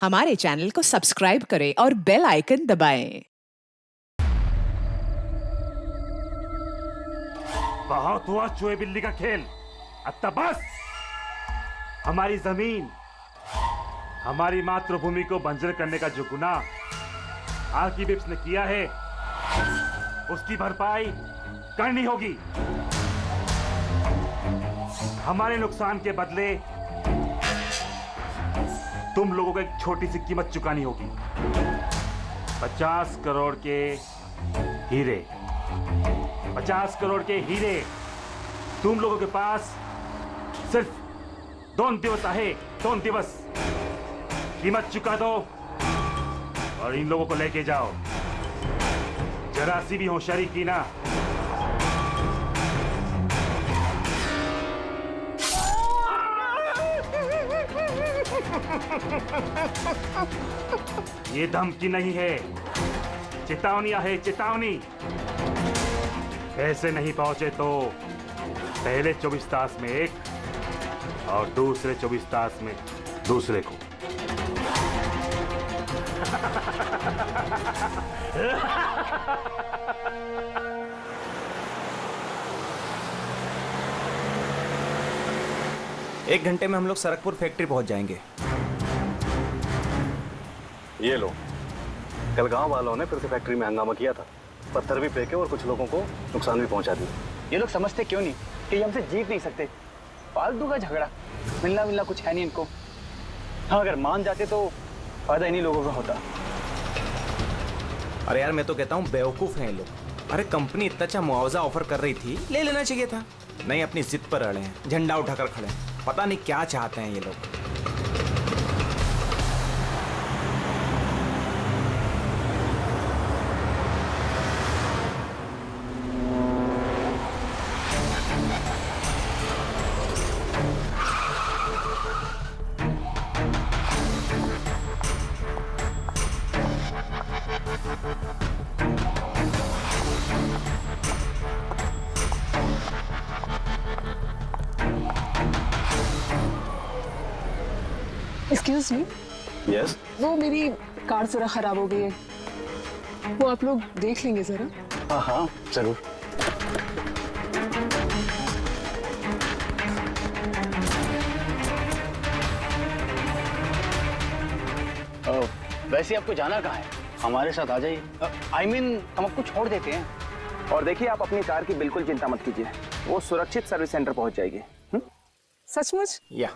हमारे चैनल को सब्सक्राइब करें और बेल आइकन दबाएं। बहुत हुआ चूहे बिल्ली का खेल, अब तक बस। हमारी जमीन, हमारी मातृभूमि को बंजर करने का जो गुनाह आर्किबिप्स ने किया है, उसकी भरपाई करनी होगी। हमारे नुकसान के बदले तुम लोगों को एक छोटी सी कीमत चुकानी होगी। 50 करोड़ के हीरे, 50 करोड़ के हीरे तुम लोगों के पास सिर्फ 2 दिवस आहे, 2 दिवस। कीमत चुका दो और इन लोगों को लेके जाओ। जरा सी भी होशियारी की ना, ये धमकी नहीं है, चेतावनी है, चेतावनी। ऐसे नहीं पहुंचे तो पहले 24 तास में एक और दूसरे 24 तास में दूसरे को। एक घंटे में हम लोग सरकपुर फैक्ट्री पहुंच जाएंगे। ये लो, कल गांव वालों ने फिर से फैक्ट्री में हंगामा किया था, पत्थर भी फेंके और कुछ लोगों को नुकसान भी पहुंचा दिया। ये लोग समझते क्यों नहीं कि ये हमसे जीत नहीं सकते। फालतू का झगड़ा, मिलना कुछ है नहीं इनको। हाँ, अगर मान जाते तो फायदा इन्हीं लोगों का होता। अरे यार, मैं तो कहता हूँ बेवकूफ हैं ये लोग। अरे कंपनी इतना अच्छा मुआवजा ऑफर कर रही थी, ले लेना चाहिए था। नहीं, अपनी जिद पर अड़े हैं, झंडा उठाकर खड़े हैं। पता नहीं क्या चाहते हैं ये लोग। Excuse me. यस, वो मेरी कार जरा खराब हो गई है, वो आप लोग देख लेंगे जरा। हाँ हाँ जरूर। वैसे आपको जाना कहाँ है? हमारे साथ आ जाइए। I mean, हम आपको छोड़ देते हैं। और देखिए, आप अपनी कार की बिल्कुल चिंता मत कीजिए, वो सुरक्षित सर्विस सेंटर पहुंच जाएगी। सचमुच? या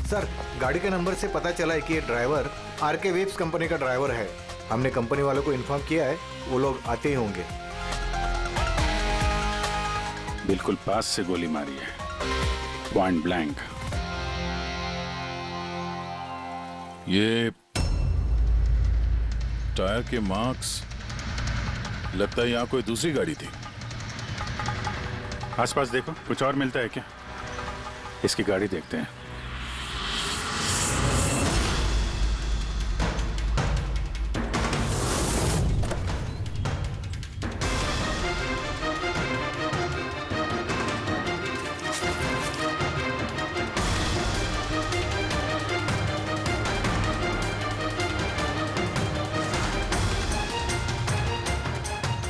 सर, गाड़ी के नंबर से पता चला है कि ये ड्राइवर आरके वेब्स कंपनी का ड्राइवर है। हमने कंपनी वालों को इन्फॉर्म किया है, वो लोग आते ही होंगे। बिल्कुल पास से गोली मारी है, पॉइंट ब्लैंक। ये टायर के मार्क्स, लगता है यहाँ कोई दूसरी गाड़ी थी। आसपास देखो, कुछ और मिलता है क्या? इसकी गाड़ी देखते हैं।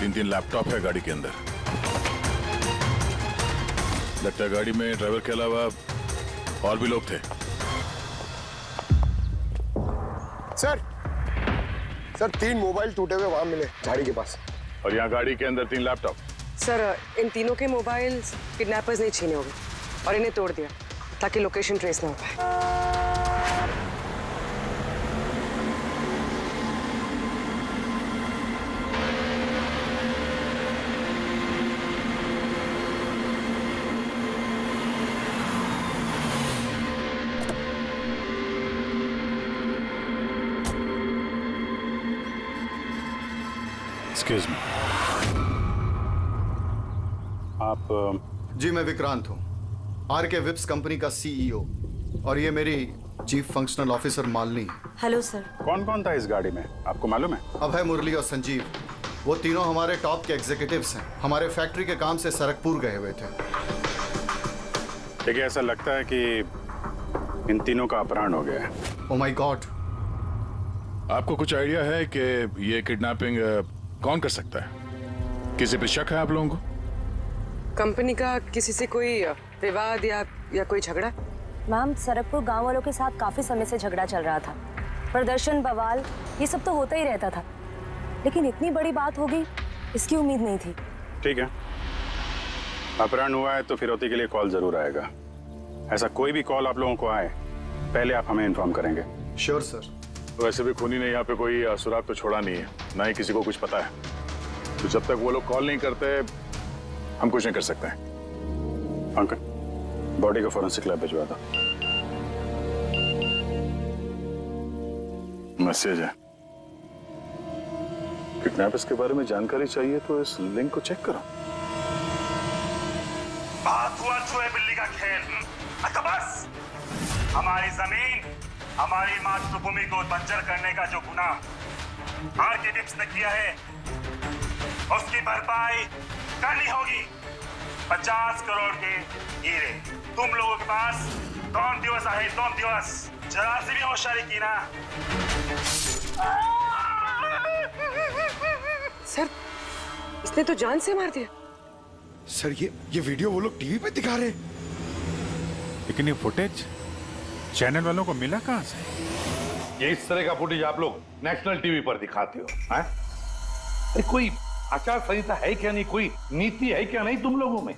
तीन लैपटॉप है गाड़ी के अंदर। लगता है गाड़ी में ड्राइवर के अलावा और भी लोग थे। सर 3 मोबाइल टूटे हुए वहां मिले झाड़ी के पास। और यहाँ गाड़ी के अंदर 3 लैपटॉप। सर इन तीनों के मोबाइल किडनैपर्स ने छीने होंगे और इन्हें तोड़ दिया ताकि लोकेशन ट्रेस ना हो पाए। एक्सक्यूज मी, आप जी मैं विक्रांत हूँ, आरके विप्स कंपनी का सीईओ, और ये मेरी चीफ फंक्शनल ऑफिसर मालिनी है। Hello sir. कौन कौन था इस गाड़ी में, आपको मालूम है? अभय, मुरली और संजीव, वो तीनों हमारे टॉप के एग्जीक्यूटिव्स हैं। हमारे फैक्ट्री के काम से सरकपुर गए हुए थे। देखिए, ऐसा लगता है कि इन तीनों का अपहरण हो गया है। Oh my God. आपको कुछ आइडिया है कि ये किडनैपिंग कौन कर सकता है? किसी पे शक है आप लोगों को? कंपनी का किसी से कोई विवाद या कोई झगड़ा? मैम, सरकपुर गांव वालों के साथ काफी समय से झगड़ा चल रहा था। प्रदर्शन, बवाल, ये सब तो होता ही रहता था, लेकिन इतनी बड़ी बात होगी इसकी उम्मीद नहीं थी। ठीक है, अपहरण हुआ है तो फिरौती के लिए कॉल जरूर आएगा। ऐसा कोई भी कॉल आप लोगों को आए, पहले आप हमें इन्फॉर्म करेंगे। Sure sir. वैसे भी खूनी ने यहाँ पे कोई सुराग तो छोड़ा नहीं है, ना ही किसी को कुछ पता है, तो जब तक वो लोग कॉल नहीं करते हम कुछ नहीं कर सकते हैं। अंकल, बॉडी को फॉरेंसिक लैब भिजवा दो। मैसेज है, किडनैपर्स के बारे में जानकारी चाहिए तो इस लिंक को चेक करो। बात हुआ चूहे बिल्ली का खेल। अच्छा बस, हमारी जमीन, हमारी मातृभूमि को बंजर करने का जो गुनाह आरके विप्स ने किया है, उसकी भरपाई करनी होगी। 50 करोड़ के हीरे तुम लोगों के पास 2 दिवस आहे, 2 दिवस। जरा सी भी होशियारी की ना। सर, इसने तो जान से मार दिया। सर, ये वीडियो वो लोग टीवी पे दिखा रहे हैं। लेकिन ये फुटेज चैनल वालों को मिला कहां से? ये इस तरह का फुटेज आप लोग नेशनल टीवी पर दिखाते हो, हैं? अरे कोई आचार संहिता है क्या नहीं, कोई नीति है क्या नहीं तुम लोगों में?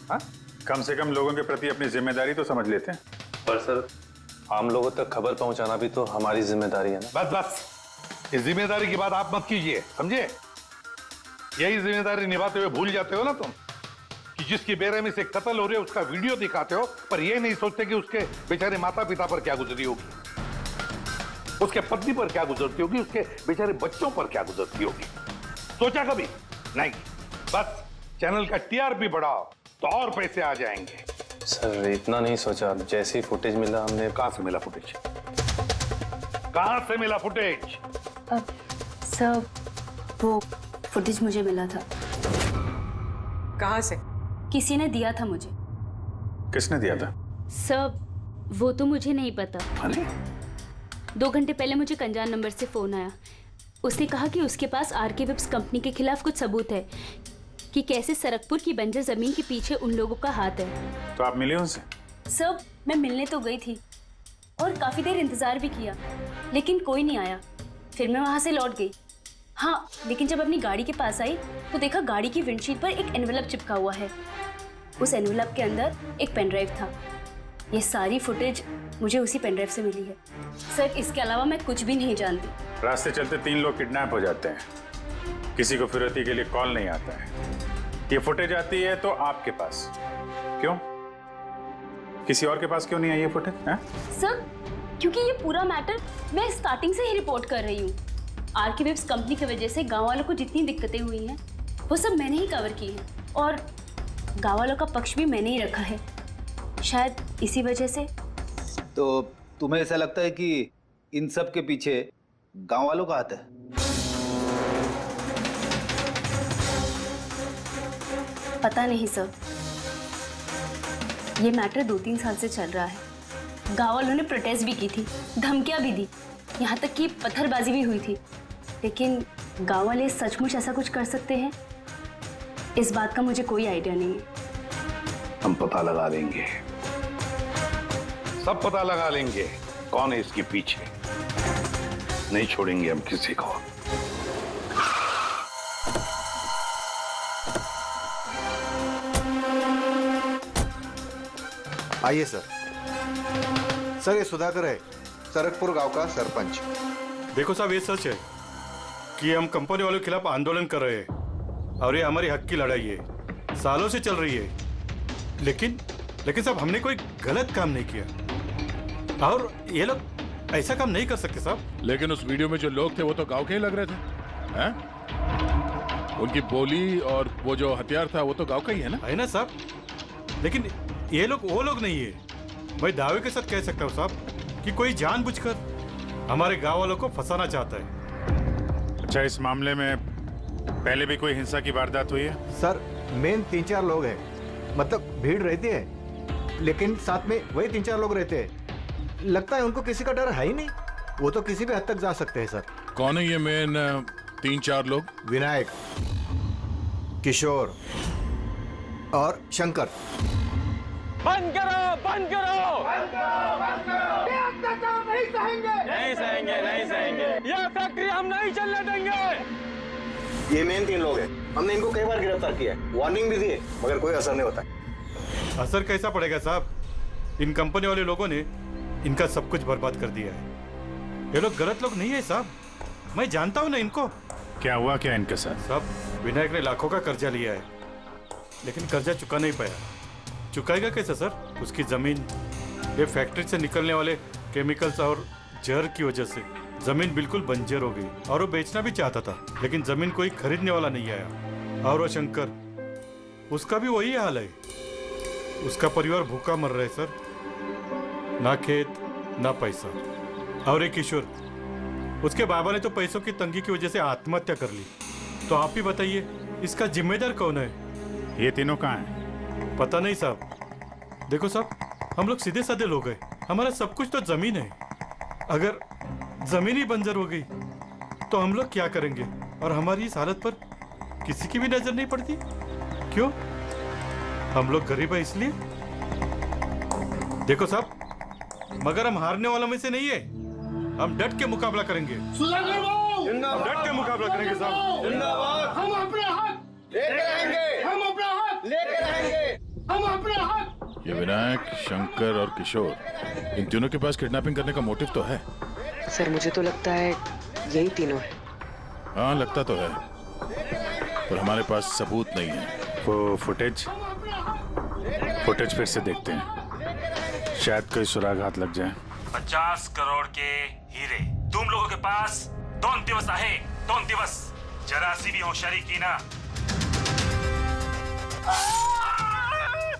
हाँ? कम से कम लोगों के प्रति अपनी जिम्मेदारी तो समझ लेते हैं। पर सर, आम लोगों तक खबर पहुंचाना भी तो हमारी जिम्मेदारी है ना। बस बस, इस जिम्मेदारी की बात आप मत कीजिए, समझे? यही जिम्मेदारी निभाते हुए भूल जाते हो ना तुम कि जिसकी बेरहमी से कत्ल हो रहे है उसका वीडियो दिखाते हो, पर यह नहीं सोचते कि उसके बेचारे माता पिता पर क्या गुजरी होगी, उसके पत्नी पर क्या गुजरती होगी, उसके बेचारे बच्चों पर क्या गुजरती होगी। सोचा कभी नहीं? बस चैनल का टीआरपी बढ़ाओ तो और पैसे आ जाएंगे। सर, इतना नहीं सोचा। जैसे ही फुटेज मिला हमने। कहां से मिला फुटेज? कहां से मिला फुटेज? सर, वो फुटेज मुझे मिला था। कहां से? किसी ने दिया था मुझे। किसने दिया था? सर, वो तो मुझे नहीं पता। अरे 2 घंटे पहले मुझे कंजान नंबर से फोन आया। उसने कहा कि उसके पास आरके विप्स कंपनी के खिलाफ कुछ सबूत है कि कैसे सरकपुर की बंजर जमीन के पीछे उन लोगों का हाथ है। तो आप मिले उनसे? सर, मैं मिलने तो गई थी और काफी देर इंतजार भी किया, लेकिन कोई नहीं आया। फिर मैं वहां से लौट गई। हाँ, लेकिन जब अपनी गाड़ी के पास आई तो देखा गाड़ी की विंडशीट पर एक एनवेलप चिपका हुआ है। उस एनवेलप के अंदर एक पेन ड्राइव था। ये सारी फुटेज मुझे उसी पेन ड्राइव से मिली है। सर, इसके अलावा मैं कुछ भी नहीं जानती। रास्ते चलते 3 लोग किडनैप हो जाते हैं, किसी को फिरौती के लिए कॉल नहीं आता है। ये फुटेज आती है तो आपके पास क्यों? किसी और के पास क्यों नहीं आई ये फुटेज? सर, क्योंकि ये पूरा मैटर मैं स्टार्टिंग से ही रिपोर्ट कर रही हूँ। आरके विप्स कंपनी की वजह से गांव वालों को जितनी दिक्कतें हुई हैं वो सब मैंने ही कवर की हैं, और गांव वालों का पक्ष भी मैंने ही रखा है। शायद इसी वजह से। तो तुम्हें ऐसा लगता है कि इन सब के पीछे गांव वालों का हाथ है? पता नहीं सर, ये मैटर 2-3 साल से चल रहा है। गांव वालों ने प्रोटेस्ट भी की थी, धमकियां भी दी, यहाँ तक कि पत्थरबाजी भी हुई थी, लेकिन गांव वाले सचमुच ऐसा कुछ कर सकते हैं इस बात का मुझे कोई आइडिया नहीं है। हम पता लगा लेंगे, सब पता लगा लेंगे कौन है इसके पीछे। नहीं छोड़ेंगे हम किसी को। आइए सर। सर ये सुधाकर है, सरकपुर गांव का सरपंच। देखो साहब, ये सच है कि हम कंपनी वालों के खिलाफ आंदोलन कर रहे हैं और ये हमारी हक की लड़ाई है, सालों से चल रही है। लेकिन साहब हमने कोई गलत काम नहीं किया और ये लोग ऐसा काम नहीं कर सकते साहब। लेकिन उस वीडियो में जो लोग थे वो तो गांव के ही लग रहे थे, हैं? उनकी बोली और वो जो हथियार था वो तो गांव का ही है ना? है ना साहब, लेकिन ये लोग वो लोग नहीं है। मैं दावे के साथ कह सकता हूँ साहब कि कोई जानबूझकर हमारे गांव वालों को फंसाना चाहता है। अच्छा, इस मामले में पहले भी कोई हिंसा की वारदात हुई है? सर मेन 3-4 लोग हैं, मतलब भीड़ रहती है लेकिन साथ में वही 3-4 लोग रहते हैं। लगता है उनको किसी का डर है ही नहीं, वो तो किसी भी हद तक जा सकते हैं सर। कौन है ये मेन 3-4 लोग? विनायक, किशोर और शंकर। बंद करो, बंद करो, नहीं सहेंगे, नहीं सहेंगे, नहीं सहेंगे। ये फैक्ट्री हम नहीं चलने देंगे। ये मेन 3 लोग हैं, हमने इनको कई बार गिरफ्तार किया है, वार्निंग भी दी है, मगर कोई असर नहीं होता। असर कैसा पड़ेगा साहब? इन कंपनी वाले लोगों ने इनका सब कुछ बर्बाद कर दिया है। ये लोग गलत लोग नहीं है साहब, मैं जानता हूँ ना इनको। क्या हुआ क्या इनके साथ? साहब विनायक ने लाखों का कर्जा लिया है, लेकिन कर्जा चुका नहीं पाया। चुकाएगा कैसे सर? उसकी जमीन, ये फैक्ट्री से निकलने वाले केमिकल्स और जहर की वजह से जमीन बिल्कुल बंजर हो गई और वो बेचना भी चाहता था, लेकिन जमीन कोई खरीदने वाला नहीं आया। और वो शंकर, उसका भी वही हाल है। उसका परिवार भूखा मर रहा है सर, ना खेत ना पैसा। और एक किशोर, उसके बाबा ने तो पैसों की तंगी की वजह से आत्महत्या कर ली। तो आप ही बताइए इसका जिम्मेदार कौन है? ये तीनों कहाँ हैं? पता नहीं साहब। देखो साहब, हम लोग सीधे साधे लोग हैं, हमारा सब कुछ तो जमीन है। अगर जमीन ही बंजर हो गई तो हम लोग क्या करेंगे? और हमारी इस हालत पर किसी की भी नजर नहीं पड़ती। क्यों? हम लोग गरीब है इसलिए? देखो साहब, मगर हम हारने वालों में से नहीं है, हम डट के मुकाबला करेंगे। हम डट के मुकाबला करेंगे साहब। हम अपने हक लेकर रहेंगे, हम अपना हक लेकर रहेंगे, हम अपने हक। ये विनायक, शंकर और किशोर, इन तीनों के पास किडनैपिंग करने का मोटिव तो है। सर मुझे तो लगता है यही तीनों है। हाँ लगता तो है, पर हमारे पास सबूत नहीं है। वो फुटेज फिर से देखते हैं, शायद कोई सुराग हाथ लग जाए। 50 करोड़ के हीरे तुम लोगों के पास 2 दिवस आहे, 2 दिवस। जरा सी भी होशियारी की ना,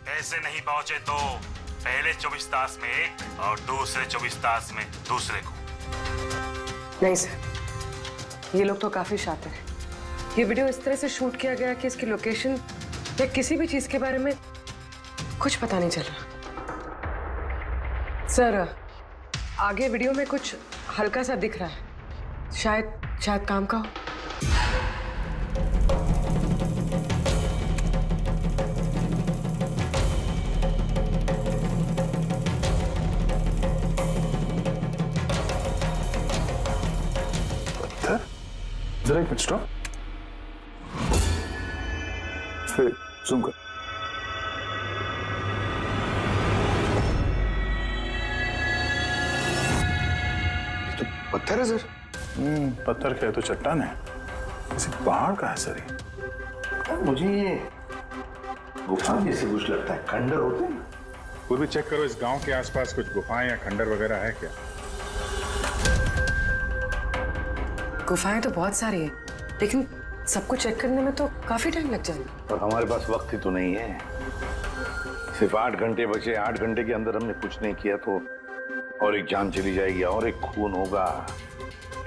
पैसे नहीं पहुंचे तो पहले 24 तास में एक और दूसरे 24 तास में दूसरे को। नहीं सर, ये लोग तो काफी शातिर हैं। ये वीडियो इस तरह से शूट किया गया कि इसकी लोकेशन या किसी भी चीज के बारे में कुछ पता नहीं चल रहा। सर आगे वीडियो में कुछ हल्का सा दिख रहा है, शायद काम का हो। जरा एक मिनट स्टॉप, फिर जूम कर। तो पत्थर है सर। पत्थर क्या है तो चट्टान है, किसी पहाड़ का है सर ये। मुझे ये गुफा जैसे कुछ लगता है, खंडर होते हैं। पूर्वी चेक करो, इस गांव के आसपास कुछ गुफाएं या खंडर वगैरह है क्या? गुफाएं तो बहुत सारी है, लेकिन सबको चेक करने में तो काफी टाइम लग जाएगा। और हमारे पास वक्त ही तो नहीं है, सिर्फ 8 घंटे बचे। 8 घंटे के अंदर हमने कुछ नहीं किया तो और एक जान चली जाएगी और एक खून होगा।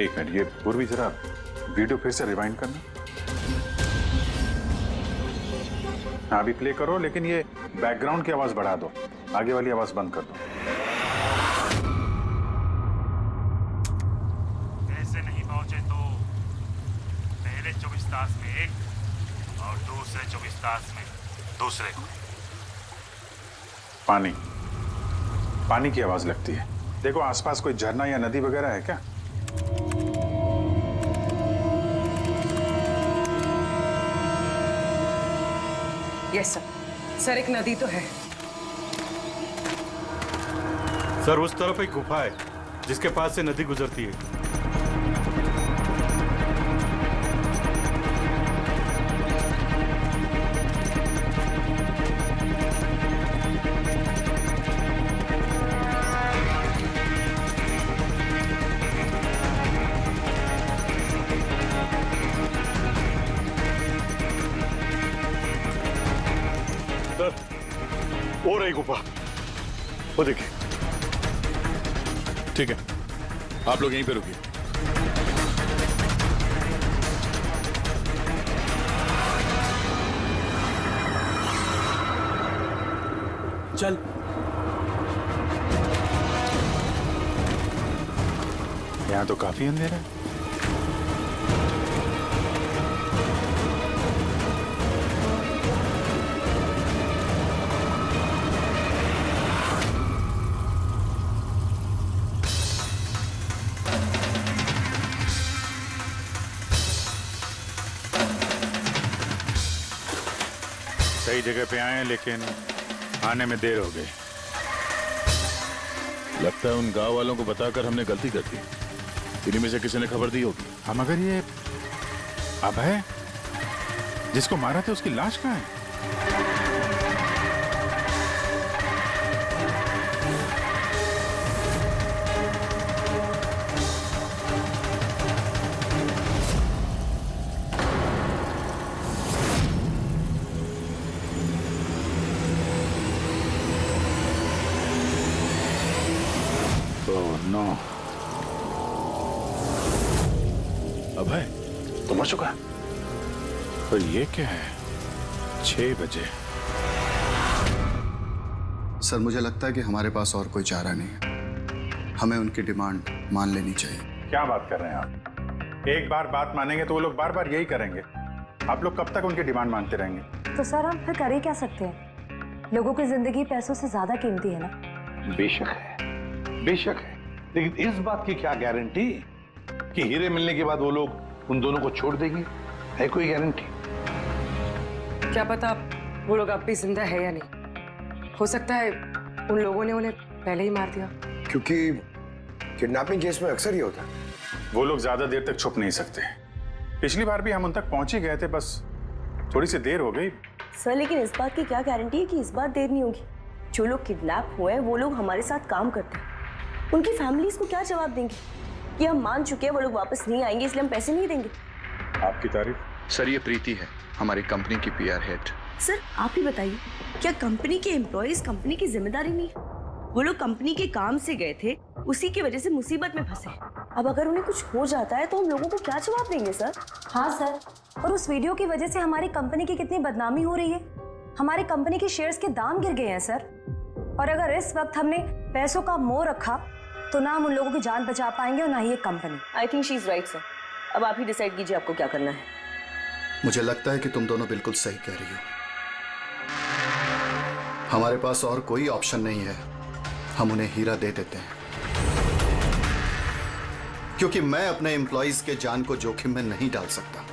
एक मिनट, ये पूर्वी जरा वीडियो फिर से रिवाइंड करना। हाँ अभी प्ले करो, लेकिन ये बैकग्राउंड की आवाज बढ़ा दो, आगे वाली आवाज बंद कर दो। पैसे नहीं पहुंचे तो पहले 24 तास में एक और दूसरे 24 तास में दूसरे को। पानी की आवाज लगती है। देखो आसपास कोई झरना या नदी वगैरह है क्या? यस सर, एक नदी तो है। सर उस तरफ एक गुफा है जिसके पास से नदी गुजरती है। वो रही गुफा, वो देखिए। ठीक है, आप लोग यहीं पे रुकिए। चल। यहाँ तो काफी अंधेरा है। सही जगह पे आए हैं, लेकिन आने में देर हो गई। लगता है उन गांव वालों को बताकर हमने गलती कर दी। इन्हीं में से किसी ने खबर दी होगी। हम मगर ये अभय जिसको मारा था उसकी लाश कहाँ है? नो, अभय तो मर चुका है। पर ये क्या है? 6 बजे। सर मुझे लगता है कि हमारे पास और कोई चारा नहीं है। हमें उनकी डिमांड मान लेनी चाहिए। क्या बात कर रहे हैं आप? एक बार बात मानेंगे तो वो लोग बार बार यही करेंगे। आप लोग कब तक उनकी डिमांड मानते रहेंगे? तो सर हम फिर कर ही क्या सकते हैं? लोगों की जिंदगी पैसों से ज्यादा कीमती है ना। बेशक है, बेशक है, लेकिन इस बात की क्या गारंटी कि हीरे मिलने के बाद वो लोग उन दोनों को छोड़ देंगे? है कोई गारंटी? क्या पता वो लोग अब भी जिंदा है या नहीं। हो सकता है उन लोगों ने उन्हें पहले ही मार दिया। क्योंकि किडनैपिंग केस में अक्सर ही होता है। वो लोग ज्यादा देर तक छुप नहीं सकते। पिछली बार भी हम उन तक पहुंच ही गए थे, बस थोड़ी सी देर हो गई। सर लेकिन इस बात की क्या गारंटी है कि इस बार देर नहीं होगी? जो लोग किडनैप हुए हैं वो लोग हमारे साथ काम करते हैं। उनकी फैमिलीज को क्या जवाब देंगे कि हम मान चुके हैं वो लोग वापस नहीं आएंगे इसलिए हम पैसे नहीं देंगे? आपकी तारीफ। सर ये प्रीति है, हमारी कंपनी की पीआर हेड। सर आप ही बताइए, क्या कंपनी के एम्प्लॉयज कंपनी की जिम्मेदारी नहीं? वो लोग कंपनी के काम से गए थे, उसी की वजह से मुसीबत में फंसे। अब अगर उन्हें कुछ हो जाता है तो हम लोगों को क्या जवाब देंगे सर? हाँ सर, और उस वीडियो की वजह से हमारी कंपनी की कितनी बदनामी हो रही है। हमारी कंपनी के शेयर्स के दाम गिर गए हैं सर। और अगर इस वक्त हमने पैसों का मोह रखा तो ना हम उन लोगों की जान बचा पाएंगे और ना ही ये company. I think she is right sir. अब आप ही डिसाइड कीजिए आपको क्या करना है। मुझे लगता है कि तुम दोनों बिल्कुल सही कह रही हो। हमारे पास और कोई ऑप्शन नहीं है, हम उन्हें हीरा दे देते हैं। क्योंकि मैं अपने एम्प्लॉइज के जान को जोखिम में नहीं डाल सकता।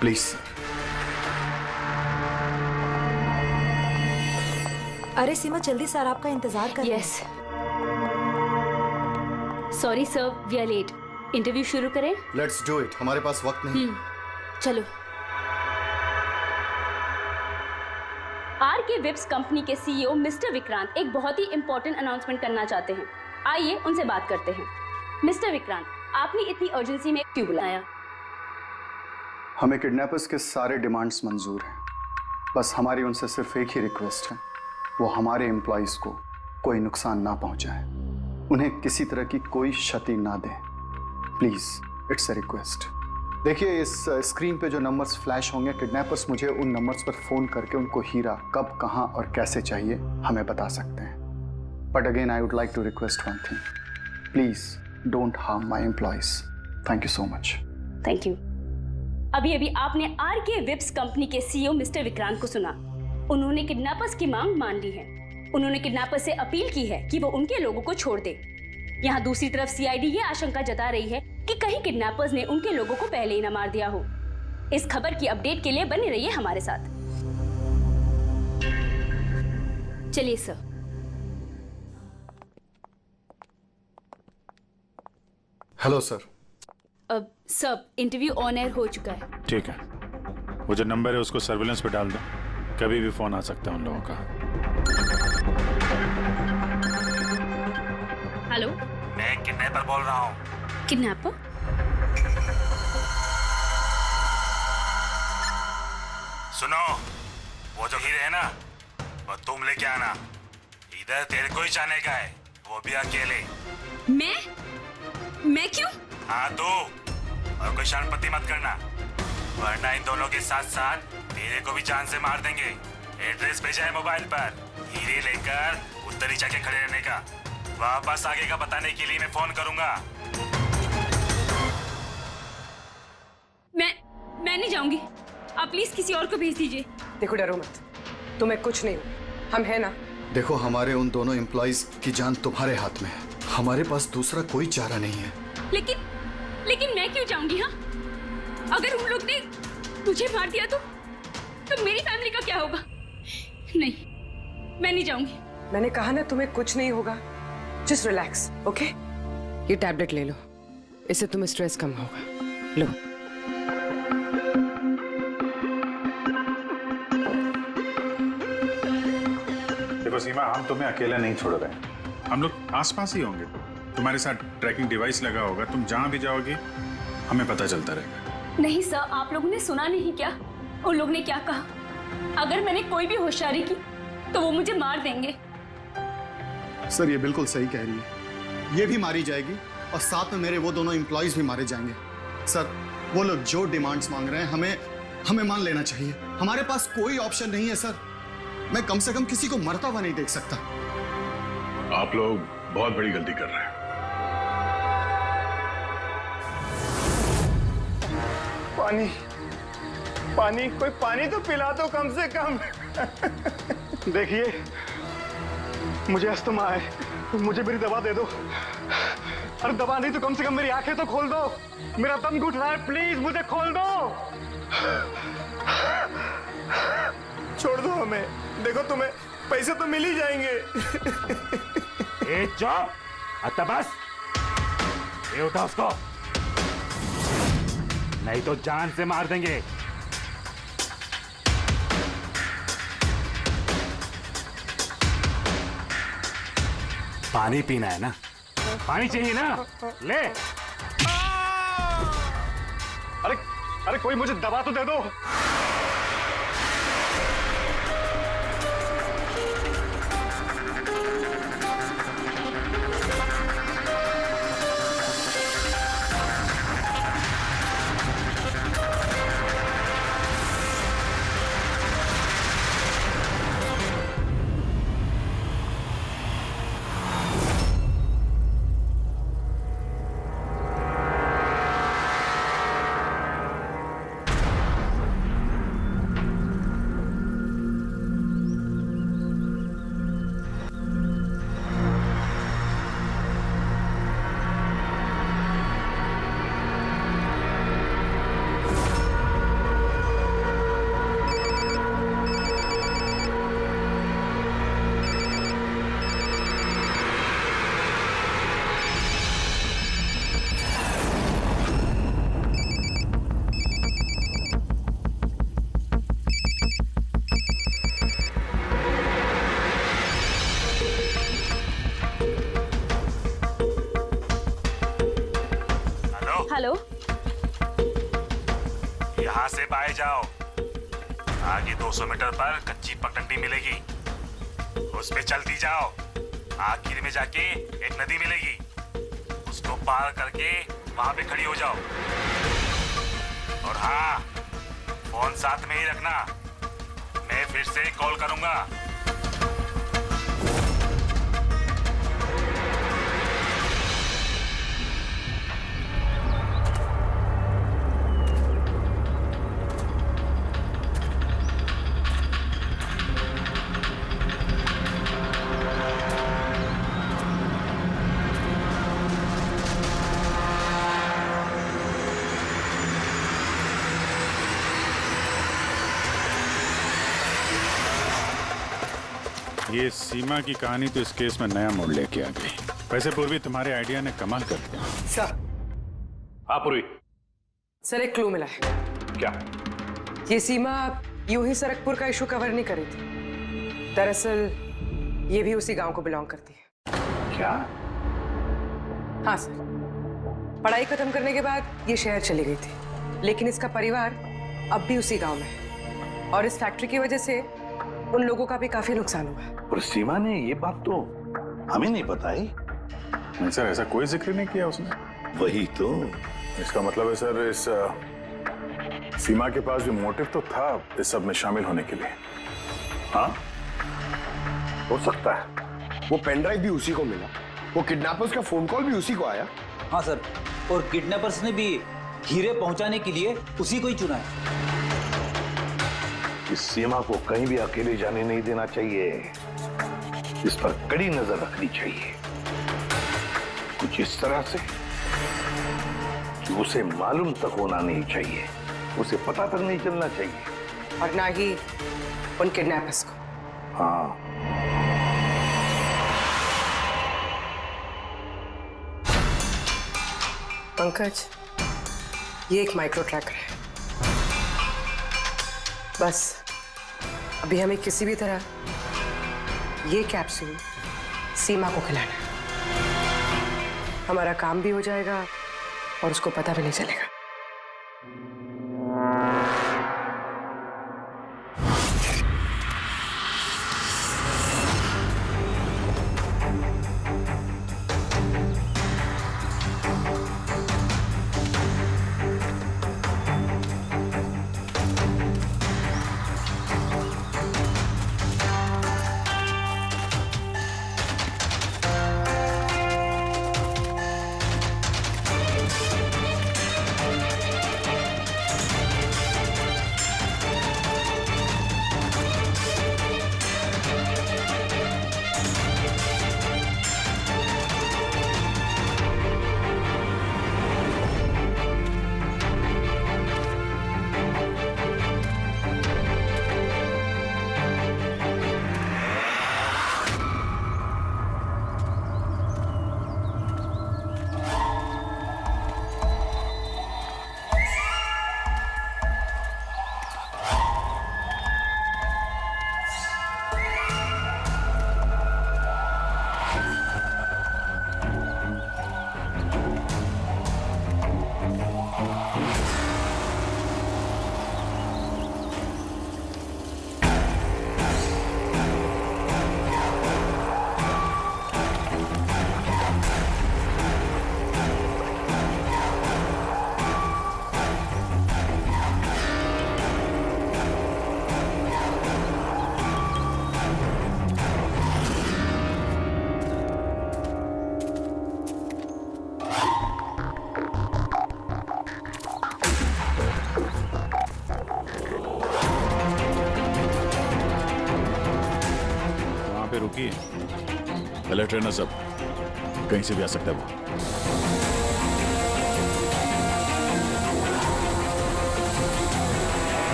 Please sir. अरे सीमा जल्दी सर आपका इंतजार कर। Yes sorry sir, we are late. Interview शुरू करें? लेट्स डू इट, हमारे पास वक्त नहीं। चलो। आरके विप्स कंपनी के सीईओ मिस्टर विक्रांत एक बहुत ही इंपॉर्टेंट अनाउंसमेंट करना चाहते हैं। आइए उनसे बात करते हैं। मिस्टर विक्रांत, आपने इतनी अर्जेंसी में क्यों बुलाया? हमें किडनैपर्स के सारे डिमांड्स मंजूर हैं। बस हमारी उनसे सिर्फ एक ही रिक्वेस्ट है, वो हमारे एम्प्लॉइज को कोई नुकसान ना पहुंचाए, उन्हें किसी तरह की कोई क्षति ना दे। Please it's a request. देखिए इस स्क्रीन पे जो नंबर्स फ्लैश होंगे, किडनैपर्स मुझे उन नंबर्स पर फोन करके उनको हीरा कब, कहां और कैसे चाहिए हमें बता सकते हैं। But again I would like to request one thing, please don't harm my employees. Thank you so much. Thank you. अभी अभी आपने आरके विप्स कंपनी के सीईओ मिस्टर विक्रांत को सुना। उन्होंने किडनैपर्स की मांग मान ली है। उन्होंने किडनैपर्स से अपील की है कि वो उनके लोगों को छोड़ दे। यहाँ दूसरी तरफ सीआईडी ये आशंका जता रही है कि कहीं किडनैपर्स ने उनके लोगों को पहले ही न मार दिया हो। इस खबर की अपडेट के लिए बने रहिए हमारे साथ। चलिए सर। Hello sir. अब सब इंटरव्यू ऑन एयर हो चुका है। ठीक है, वो जो नंबर है उसको सर्विलेंस पे डाल दो, कभी भी फोन आ सकता है उन लोगों का। हेलो, मैं किडनैपर बोल रहा हूँ। किडनैपर? सुनो, वो जो हीरे है ना, वो तुम लेके आना। इधर तेरे को ही जाने का है, वो भी अकेले। मैं क्यों? हाँ तो, और कोई शरणपति मत करना, वरना इन दोनों के साथ साथ तेरे को भी जान से मार देंगे। एड्रेस भेजा है मोबाइल पर, हीरे लेकर उधर ही जाके खड़े रहने का। वापस आगे का बताने के लिए मैं फोन करूंगा। मैं नहीं जाऊंगी, आप प्लीज किसी और को भेज दीजिए। देखो डरो मत, तुम्हें कुछ नहीं, हम हैं ना। देखो, हमारे उन दोनों एम्प्लॉइज की जान तुम्हारे हाथ में है, हमारे पास दूसरा कोई चारा नहीं है। लेकिन मैं क्यों जाऊंगी? हाँ, अगर उन लोग ने मुझे मार दिया तो मेरी फैमिली का क्या होगा? नहीं, मैं नहीं जाऊंगी। मैंने कहा ना तुम्हें कुछ नहीं होगा, जस्ट रिलैक्स, ओके? ये टैबलेट ले लो, इससे तुम्हें स्ट्रेस कम होगा। लो। देखो सीमा, हम तुम्हें अकेला नहीं छोड़ रहे हैं, हम लोग आसपास ही होंगे, तुम्हारे साथ ट्रैकिंग डिवाइस लगा होगा, तुम जहां भी जाओगी हमें पता चलता रहेगा। नहीं सर, आप लोगों ने सुना नहीं क्या उन लोग ने क्या कहा? अगर मैंने कोई भी होशियारी की तो वो मुझे मार देंगे। सर, ये बिल्कुल सही कह रही है, ये भी मारी जाएगी और साथ में मेरे वो दोनों एम्प्लॉइज भी मारे जाएंगे। सर, वो लोग जो डिमांड्स मांग रहे हैं हमें मान लेना चाहिए, हमारे पास कोई ऑप्शन नहीं है सर। मैं कम से कम किसी को मरता हुआ नहीं देख सकता। आप लोग बहुत बड़ी गलती कर रहे हैं। पानी, कोई पानी तो पिला दो कम से कम। देखिए, मुझे अस्थमा है, मुझे मेरी दवा दे दो। अरे दवा नहीं तो कम से कम मेरी आंखें तो खोल दो, मेरा दम घुट रहा है, प्लीज मुझे खोल दो। छोड़ दो हमें, देखो तुम्हें पैसे तो मिल ही जाएंगे। ए चुप, आता बस, ये उठा उसको, नहीं तो जान से मार देंगे। पानी पीना है ना? पानी चाहिए ना? ले। अरे कोई मुझे दवा तो दे दो। हेलो, यहाँ से बाहर जाओ, आगे 200 मीटर पर कच्ची पगडंडी मिलेगी, उस पे चलती जाओ, आखिर में जाके एक नदी मिलेगी, उसको पार करके वहां पे खड़ी हो जाओ। और हाँ, फोन साथ में ही रखना, मैं फिर से कॉल करूंगा। ये सीमा की कहानी तो इस केस में नया मोड़ लेके आ गई। वैसे पूर्वी, तुम्हारे आइडिया ने कमाल कर दिया। सर, हाँ पूरी। सर एक क्लू मिला है। क्या? ये सीमा यूं ही सरकपुर का इशू कवर नहीं करी थी। दरअसल ये भी उसी गांव को बिलोंग करती है। क्या? हाँ सर, पढ़ाई खत्म करने के बाद ये शहर चली गई थी, लेकिन इसका परिवार अब भी उसी गांव में है और इस फैक्ट्री की वजह से उन लोगों का भी काफी नुकसान हुआ। पर सीमा ने ये बात तो हमें नहीं बताई। नहीं सर, ऐसा कोई जिक्र नहीं किया उसने। वही तो। इसका मतलब है सर, इस सीमा के पास भी मोटिव तो था इस सब में शामिल होने के लिए। हाँ, हो सकता है। वो पेन ड्राइव भी उसी को मिला, वो किडनैपर्स का फोन कॉल भी उसी को आया। हाँ सर, और किडनैपर्स ने भी हीरे पहुंचाने के लिए उसी को ही चुना है। इस सीमा को कहीं भी अकेले जाने नहीं देना चाहिए। इस पर कड़ी नजर रखनी चाहिए, कुछ इस तरह से कि उसे मालूम तक होना नहीं चाहिए, उसे पता तक नहीं चलना चाहिए, और ना ही उन किडनैपर्स को। हाँ, पंकज, ये एक माइक्रो ट्रैकर है। बस अभी हमें किसी भी तरह ये कैप्सूल सीमा को खिलाना है। हमारा काम भी हो जाएगा और उसको पता भी नहीं चलेगा। रुकी, अलर्ट रहना सब, कहीं से भी आ सकता है वो।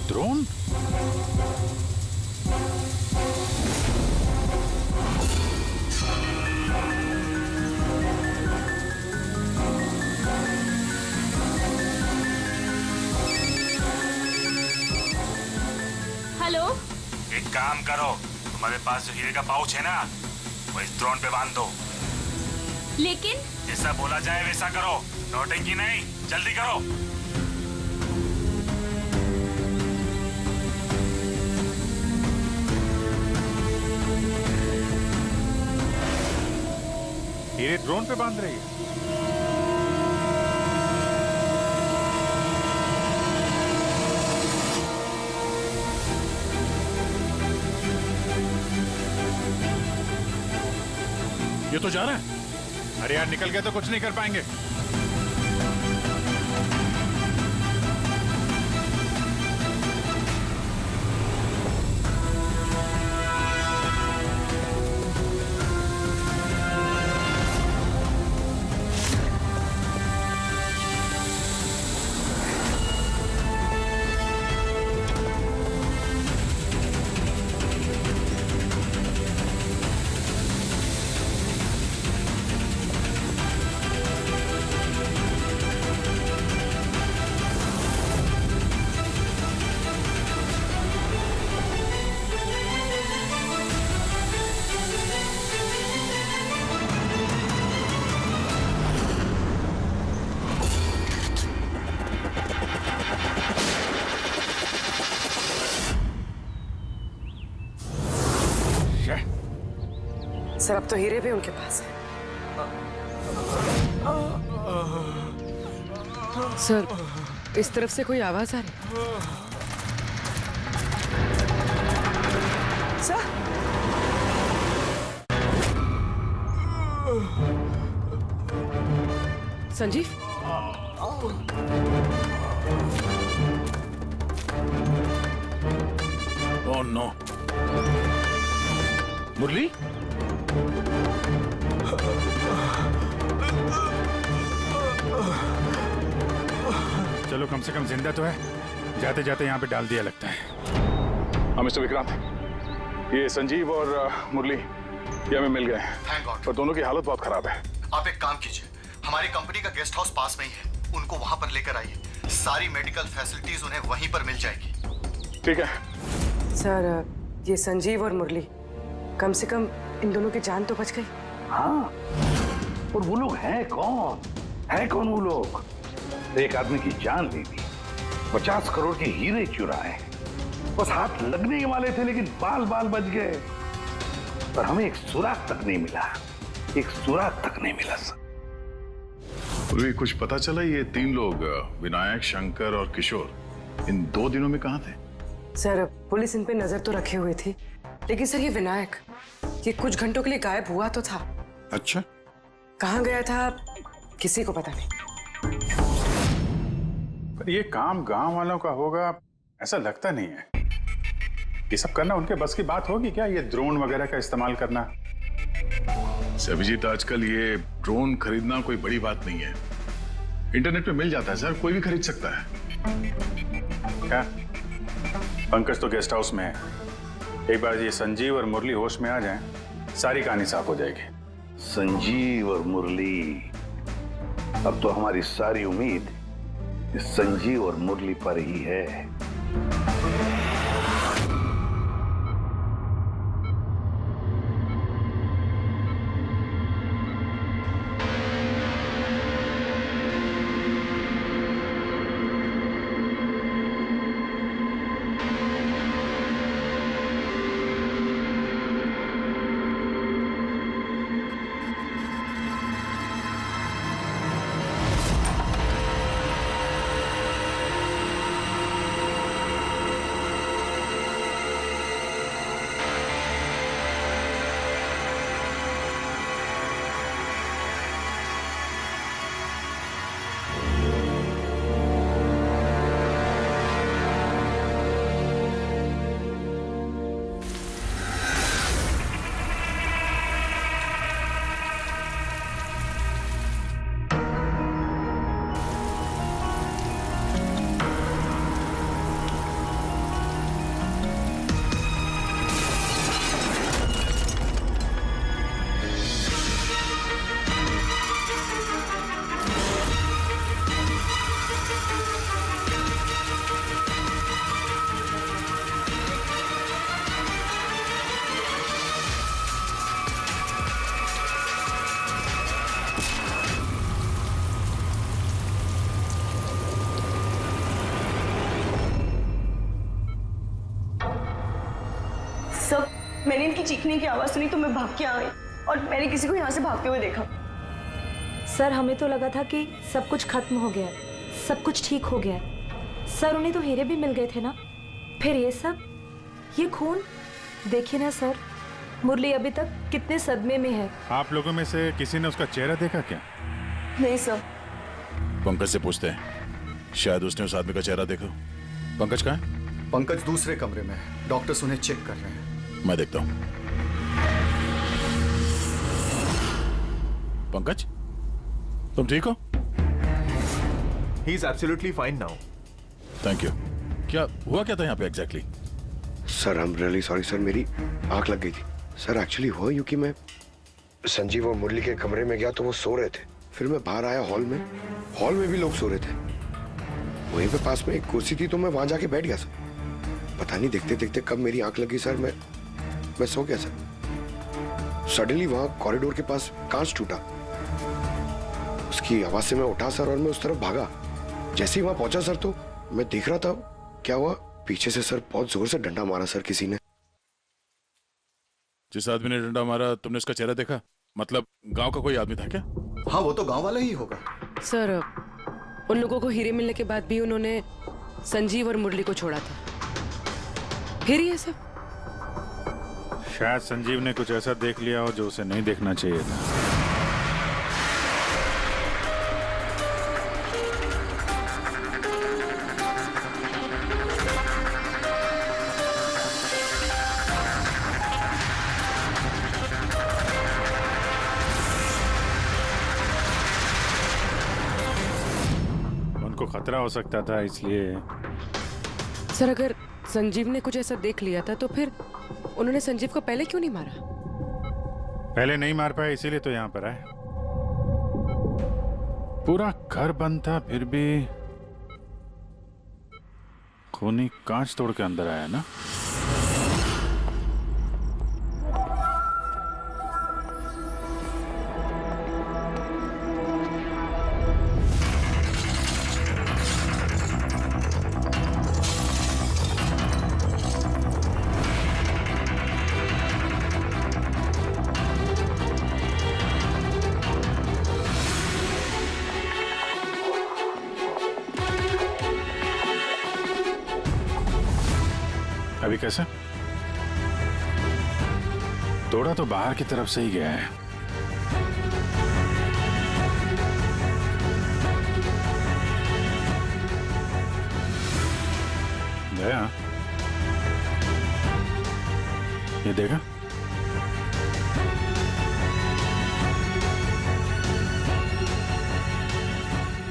ड्रोन? हेलो, एक काम करो, तुम्हारे पास जो हीरे का पाउच है ना, वो इस ड्रोन पे बांध दो। लेकिन जैसा बोला जाए वैसा करो, नौटंकी नहीं, जल्दी करो। हीरे ड्रोन पे बांध रही है। ये तो जा रहा है। अरे यार, निकल गए तो कुछ नहीं कर पाएंगे। सर अब तो हीरे भी उनके पास है। सर इस तरफ से कोई आवाज आ रही सर? संजीव, ओह नो, मुरली? चलो कम से कम जिंदा तो है, जाते जाते यहाँ पे डाल दिया लगता है। हाँ मिस्टर विक्रांत, ये संजीव और मुरली ये हमें मिल गए Thank God. और दोनों की हालत बहुत खराब है। आप एक काम कीजिए, हमारी कंपनी का गेस्ट हाउस पास में ही है, उनको वहां पर लेकर आइए। सारी मेडिकल फैसिलिटीज उन्हें वहीं पर मिल जाएगी। ठीक है सर ये संजीव और मुरली, कम से कम इन दोनों की जान तो बच गई। हाँ, और वो लोग हैं कौन? है कौन वो लोग? एक आदमी की जान ले ली, 50 करोड़ के हीरे चुराए, बस हाथ लगने ही वाले थे लेकिन बाल बाल बच गए। पर हमें एक सुराग तक नहीं मिला, एक सुराग तक नहीं मिला सर। मुरली, कुछ पता चला ये 3 लोग विनायक, शंकर और किशोर इन 2 दिनों में कहाँ थे? सर पुलिस इन पे नजर तो रखे हुए थी, लेकिन सर ये विनायक ये कुछ घंटों के लिए गायब हुआ तो था। अच्छा, कहाँ गया था किसी को पता नहीं। पर ये काम गांव वालों का होगा ऐसा लगता नहीं है। ये सब करना उनके बस की बात होगी क्या? ये ड्रोन वगैरह का इस्तेमाल करना? अभिजीत, आजकल ये ड्रोन खरीदना कोई बड़ी बात नहीं है, इंटरनेट पे मिल जाता है सर, कोई भी खरीद सकता है। क्या? पंकज तो गेस्ट हाउस में है, एक बार ये संजीव और मुरली होश में आ जाएं, सारी कहानी साफ हो जाएगी। संजीव और मुरली, अब तो हमारी सारी उम्मीद इस संजीव और मुरली पर ही है। सब मैंने इनकी चीखने की आवाज सुनी तो मैं भाग के आ गई और मैंने किसी को यहाँ से भागते हुए देखा। सर हमें तो लगा था कि सब कुछ खत्म हो गया है, सब कुछ ठीक हो गया है। सर उन्हें तो हीरे भी मिल गए थे ना, फिर ये सब, ये खून, देखिए ना सर, मुरली अभी तक कितने सदमे में है। आप लोगों में से किसी ने उसका चेहरा देखा क्या? नहीं सर। पंकज से पूछते हैं, शायद उसने उस आदमी का चेहरा देखा। पंकज कहाँ है? पंकज दूसरे कमरे में है, डॉक्टर्स उन्हें चेक कर रहे हैं। मैं देखता हूं। पंकज, तुम ठीक हो? He is absolutely fine now. Thank you. क्या हुआ क्या था यहाँ पे exactly? Sir I am really sorry sir, मेरी आंख लग गई थी। सर एक्चुअली हुआ यूं कि मैं संजीव और मुरली के कमरे में गया तो वो सो रहे थे, फिर मैं बाहर आया हॉल में भी लोग सो रहे थे। वहीं पे पास में एक कुर्सी थी तो मैं वहां जाके बैठ गया सर। पता नहीं देखते देखते कब मेरी आंख लगी सर, मैं सो गया सर। सडनली वहां कॉरिडोर के पास कांच टूटा, उसकी आवाज से मैं उठा सर और मैं उस तरफ भागा। जैसे ही वहां पहुंचा सर तो मैं देख रहा था क्या हुआ, पीछे से सर बहुत जोर से डंडा मारा सर किसी ने। जिस आदमी ने डंडा मारा तुमने उसका चेहरा देखा? मतलब गांव का कोई आदमी था क्या? हाँ, वो तो गांव वाला ही होगा। सर, उन लोगों को हीरे मिलने के बाद भी उन्होंने संजीव और मुरली को छोड़ा था। फिर ये सब? शायद संजीव ने कुछ ऐसा देख लिया हो जो उसे नहीं देखना चाहिए था। उनको खतरा हो सकता था, इसलिए। सर, अगर संजीव ने कुछ ऐसा देख लिया था तो फिर उन्होंने संजीव को पहले क्यों नहीं मारा? पहले नहीं मार पाए इसीलिए तो यहाँ पर आए। पूरा घर बंद था फिर भी खूनी कांच तोड़ के अंदर आया ना। अभी कैसे? तोड़ा तो बाहर की तरफ से ही गया है। गया? ये देखा?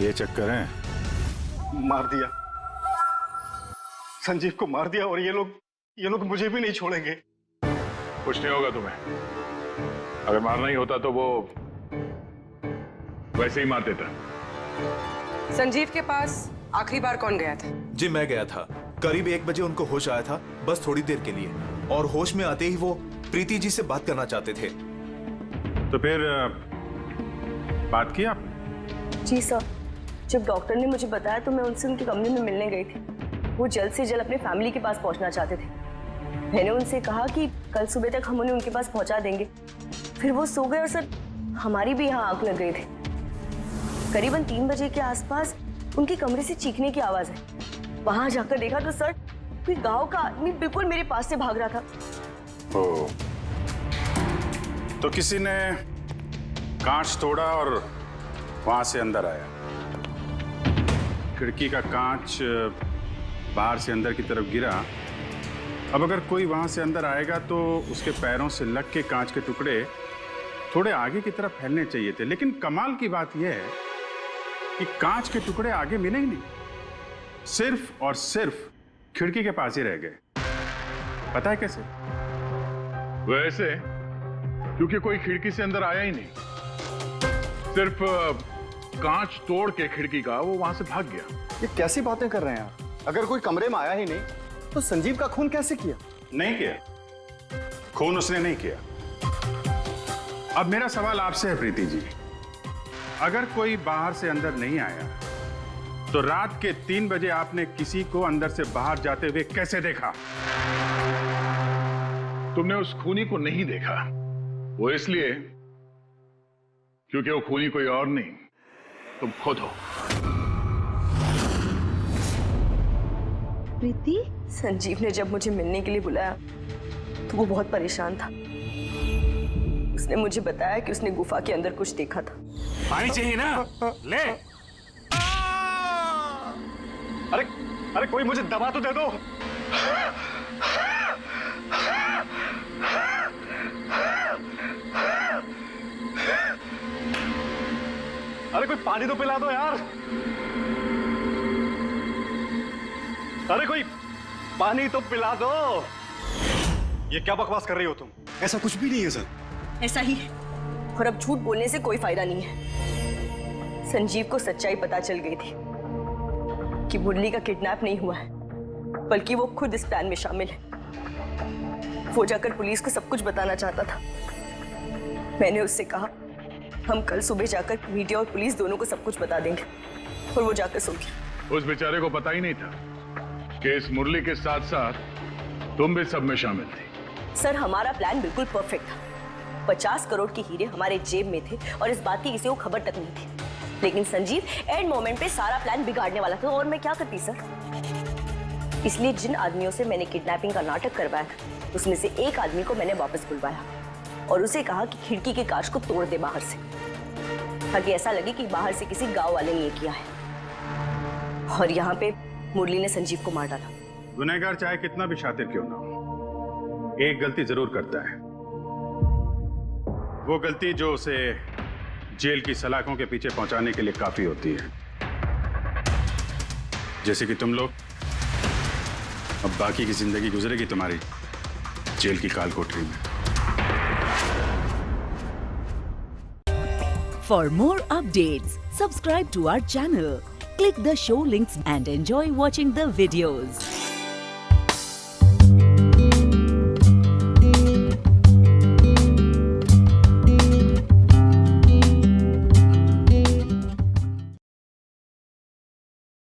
ये चक्कर है। मार दिया, संजीव को मार दिया, और ये लोग मुझे भी नहीं छोड़ेंगे। कुछ नहीं होगा तुम्हें। अगर मारना ही होता तो वो वैसे ही मार देता। संजीव के पास आखिरी बार कौन गया था? जी मैं गया था। करीब 1 बजे उनको होश आया था, बस थोड़ी देर के लिए, और होश में आते ही वो प्रीति जी से बात करना चाहते थे। तो फिर बात की आप? जी सर, जब डॉक्टर ने मुझे बताया तो मैं उनसे उनके कमरे में मिलने गई थी। वो जल्द से जल्द अपने फैमिली के पास पहुंचना चाहते थे। मैंने उनसे कहा कि कल सुबह तक हम उन्हें उनके पास पहुंचा देंगे। फिर वो सो गए और सर हमारी भी यहाँ आंख लग गई थी। करीबन 3 बजे के आसपास उनके कमरे से चीखने की आवाज है। वहां जाकर देखा तो सर कोई गांव का आदमी बिल्कुल मेरे पास से भाग रहा था। ओ, तो किसी ने कांच तोड़ा और वहां से अंदर आया। खिड़की का कांच बाहर से अंदर की तरफ गिरा। अब अगर कोई वहां से अंदर आएगा तो उसके पैरों से लग के कांच के टुकड़े थोड़े आगे की तरफ फैलने चाहिए थे, लेकिन कमाल की बात यह है कि कांच के टुकड़े आगे मिले ही नहीं, सिर्फ और सिर्फ खिड़की के पास ही रह गए। पता है कैसे? वैसे क्योंकि कोई खिड़की से अंदर आया ही नहीं, सिर्फ कांच तोड़ के खिड़की का वो वहां से भाग गया। ये कैसी बातें कर रहे हैं आप? अगर कोई कमरे में आया ही नहीं तो संजीव का खून कैसे किया? नहीं किया, खून उसने नहीं किया। अब मेरा सवाल आपसे है प्रीति जी, अगर कोई बाहर से अंदर नहीं आया तो रात के 3 बजे आपने किसी को अंदर से बाहर जाते हुए कैसे देखा? तुमने उस खूनी को नहीं देखा, वो इसलिए क्योंकि वो खूनी कोई और नहीं, तुम खुद हो। प्रीति, संजीव ने जब मुझे मिलने के लिए बुलाया तो वो बहुत परेशान था। उसने मुझे बताया कि उसने गुफा के अंदर कुछ देखा था। पानी चाहिए ना? ले। अरे कोई मुझे दवा तो दे दो। अरे कोई पानी तो पिला दो यार। अरे कोई पानी तो पिला दो। ये क्या बकवास कर रही हो तुम? ऐसा कुछ भी नहीं है सर। ऐसा ही है, और अब झूठ बोलने से कोई फायदा नहीं है। संजीव को सच्चाई पता चल गई थी कि मुरली का किडनैप नहीं हुआ है, बल्कि वो खुद इस प्लान में शामिल है। वो जाकर पुलिस को सब कुछ बताना चाहता था। मैंने उससे कहा हम कल सुबह जाकर मीडिया और पुलिस दोनों को सब कुछ बता देंगे, और वो जाकर सो गया। उस बेचारे को पता ही नहीं था कि इस मुरली के साथ साथ तुम भी सब में शामिल थी। सर हमारा प्लान बिल्कुल परफेक्ट था। 50 करोड़ के हीरे हमारे जेब में थे और इस बात की किसी को खबर तक नहीं थी। लेकिन संजीव एंड मोमेंट पे सारा प्लान बिगाड़ने वाला था और मैं क्या करती सर। इसलिए जिन आदमियों से मैंने किडनैपिंग का नाटक करवाया था उसमें से एक आदमी को मैंने वापस बुलवाया और उसे कहा कि खिड़की के कांच को तोड़ दे बाहर से, ताकि ऐसा लगे कि बाहर से किसी गांव वाले ने ये किया है। और यहाँ पे मुरली ने संजीव को मार डाला। गुनहगार चाहे कितना भी शातिर क्यों ना हो, एक गलती जरूर करता है। वो गलती जो उसे जेल की सलाखों के पीछे पहुंचाने के लिए काफी होती है। जैसे कि तुम लोग, अब बाकी की जिंदगी गुजरेगी तुम्हारी जेल की काल कोठरी में। For more updates, subscribe to our channel, click the show links and enjoy watching the videos.